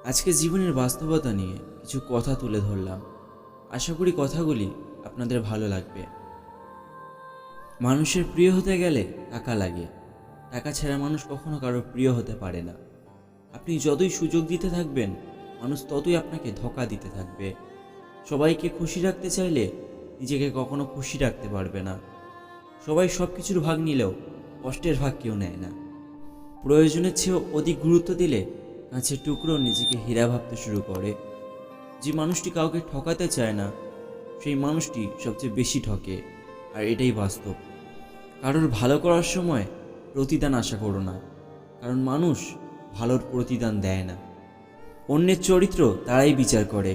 আজকে জীবনের বাস্তবতা নিয়ে কিছু কথা তুলে ধরলাম। আশা করি কথাগুলি আপনাদের ভালো লাগবে। মানুষের প্রিয় হতে গেলে টাকা লাগে। টাকা ছাড়া মানুষ কখনো কারোর প্রিয় হতে পারে না। আপনি যতই সুযোগ দিতে থাকবেন, মানুষ ততই আপনাকে ধোঁকা দিতে থাকবে। সবাইকে খুশি রাখতে চাইলে নিজেকে কখনো খুশি রাখতে পারবে না। সবাই সব কিছুর ভাগ নিলেও কষ্টের ভাগ কেউ নেয় না। প্রয়োজনের চেয়েও অধিক গুরুত্ব দিলে কাঁচের টুকরো নিজেকে হীরা ভাবতে শুরু করে। যে মানুষটি কাউকে ঠকাতে চায় না, সেই মানুষটি সবচেয়ে বেশি ঠকে। আর এটাই বাস্তব। কারোর ভালো করার সময় প্রতিদান আশা করো না, কারণ মানুষ ভালোর প্রতিদান দেয় না। অন্যের চরিত্র তারাই বিচার করে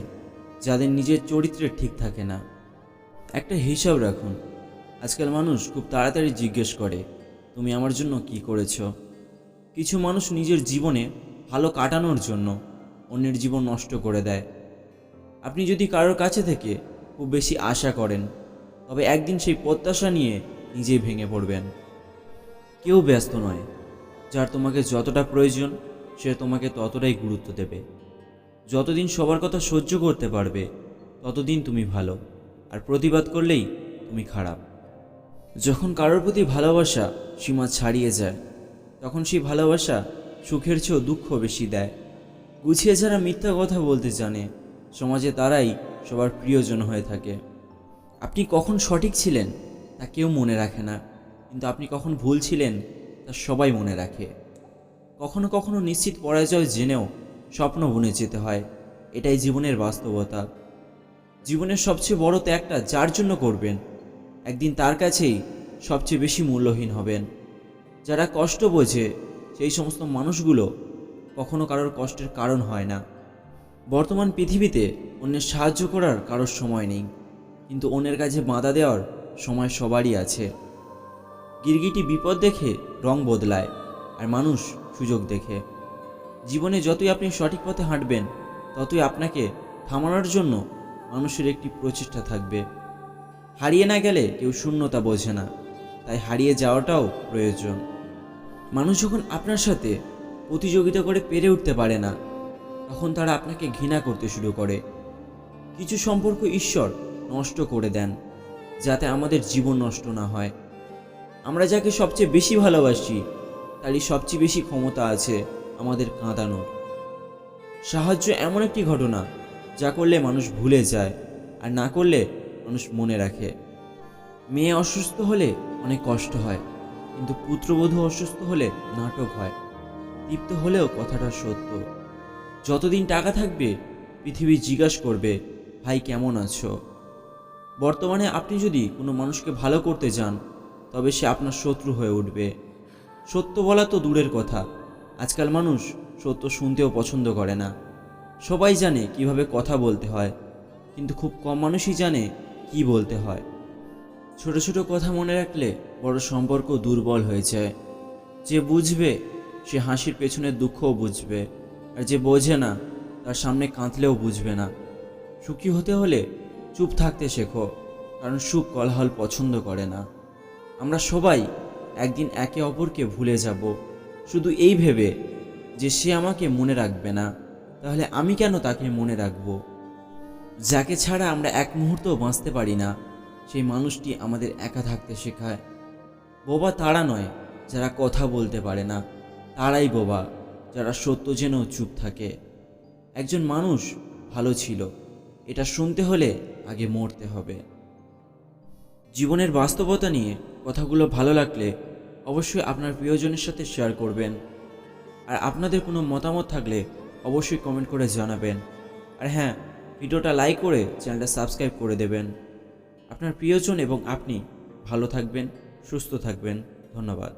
যাদের নিজের চরিত্রের ঠিক থাকে না। একটা হিসাব রাখুন, আজকাল মানুষ খুব তাড়াতাড়ি জিজ্ঞেস করে, তুমি আমার জন্য কি করেছ? কিছু মানুষ নিজের জীবনে ভালো কাটানোর জন্য অন্যের জীবন নষ্ট করে দেয়। আপনি যদি কারোর কাছে থেকে খুব বেশি আশা করেন, তবে একদিন সেই প্রত্যাশা নিয়ে নিজেই ভেঙে পড়বেন। কেউ ব্যস্ত নয়, যার তোমাকে যতটা প্রয়োজন সে তোমাকে ততটাই গুরুত্ব দেবে। যতদিন সবার কথা সহ্য করতে পারবে ততদিন তুমি ভালো, আর প্রতিবাদ করলেই তুমি খারাপ। যখন কারোর প্রতি ভালোবাসা সীমা ছাড়িয়ে যায়, তখন সেই ভালোবাসা সুখের চেয়েও দুঃখ বেশি দেয়। গুছিয়ে যারা মিথ্যা কথা বলতে জানে, সমাজে তারাই সবার প্রিয়জন হয়ে থাকে। আপনি কখন সঠিক ছিলেন তা কেউ মনে রাখে না, কিন্তু আপনি কখন ভুল ছিলেন তা সবাই মনে রাখে। কখনো কখনো নিশ্চিত পরাজয় জেনেও স্বপ্ন বুনে যেতে হয়, এটাই জীবনের বাস্তবতা। জীবনের সবচেয়ে বড় ত্যাগটা যার জন্য করবেন, একদিন তার কাছেই সবচেয়ে বেশি মূল্যহীন হবেন। যারা কষ্ট বোঝে সেই সমস্ত মানুষগুলো কখনো কারোর কষ্টের কারণ হয় না। বর্তমান পৃথিবীতে অন্যের সাহায্য করার কারোর সময় নেই, কিন্তু অন্যের কাছে বাধা দেওয়ার সময় সবারই আছে। গিরগিটি বিপদ দেখে রং বদলায়, আর মানুষ সুযোগ দেখে। জীবনে যতই আপনি সঠিক পথে হাঁটবেন, ততই আপনাকে থামানোর জন্য মানুষের একটি প্রচেষ্টা থাকবে। হারিয়ে না গেলে কেউ শূন্যতা বোঝে না, তাই হারিয়ে যাওয়াটাও প্রয়োজন। মানুষ যখন আপনার সাথে প্রতিযোগিতা করে পেরে উঠতে পারে না, তখন তারা আপনাকে ঘৃণা করতে শুরু করে। কিছু সম্পর্ক ঈশ্বর নষ্ট করে দেন, যাতে আমাদের জীবন নষ্ট না হয়। আমরা যাকে সবচেয়ে বেশি ভালোবাসি, তারই সবচেয়ে বেশি ক্ষমতা আছে আমাদের কাঁদানোর। সাহায্য এমন একটি ঘটনা যা করলে মানুষ ভুলে যায়, আর না করলে মানুষ মনে রাখে। মেয়ে অসুস্থ হলে অনেক কষ্ট হয়, কিন্তু পুত্রবধূ অসুস্থ হলে নাটক হয়। তৃপ্ত হলেও কথাটা সত্য। যতদিন টাকা থাকবে পৃথিবী জিজ্ঞাসা করবে, ভাই কেমন আছো? বর্তমানে আপনি যদি কোনো মানুষকে ভালো করতে যান, তবে সে আপনার শত্রু হয়ে উঠবে। সত্য বলা তো দূরের কথা, আজকাল মানুষ সত্য শুনতেও পছন্দ করে না। সবাই জানে কিভাবে কথা বলতে হয়, কিন্তু খুব কম মানুষই জানে কি বলতে হয়। ছোট ছোট কথা মনে রাখলে বড় সম্পর্ক দুর্বল হয়ে যায়। যে বুঝবে সে হাসির পেছনের দুঃখও বুঝবে, আর যে বোঝে না তার সামনে কাঁদলেও বুঝবে না। সুখী হতে হলে চুপ থাকতে শেখো, কারণ সুখ কোলাহল পছন্দ করে না। আমরা সবাই একদিন একে অপরকে ভুলে যাব, শুধু এই ভেবে যে সে আমাকে মনে রাখবে না, তাহলে আমি কেন তাকে মনে রাখব? যাকে ছাড়া আমরা এক মুহূর্তও বাঁচতে পারি না, সেই মানুষটি আমাদের একা থাকতে শেখায়। বোবা তারা নয় যারা কথা বলতে পারে না, তারাই বোবা যারা সত্য জেনেও চুপ থাকে। একজন মানুষ ভালো ছিল, এটা শুনতে হলে আগে মরতে হবে। জীবনের বাস্তবতা নিয়ে কথাগুলো ভালো লাগলে অবশ্যই আপনার প্রিয়জনের সাথে শেয়ার করবেন। আর আপনাদের কোনো মতামত থাকলে অবশ্যই কমেন্ট করে জানাবেন। আর হ্যাঁ, ভিডিওটা লাইক করে চ্যানেলটা সাবস্ক্রাইব করে দেবেন। আপনার প্রিয়জন এবং আপনি ভালো থাকবেন, সুস্থ থাকবেন। ধন্যবাদ।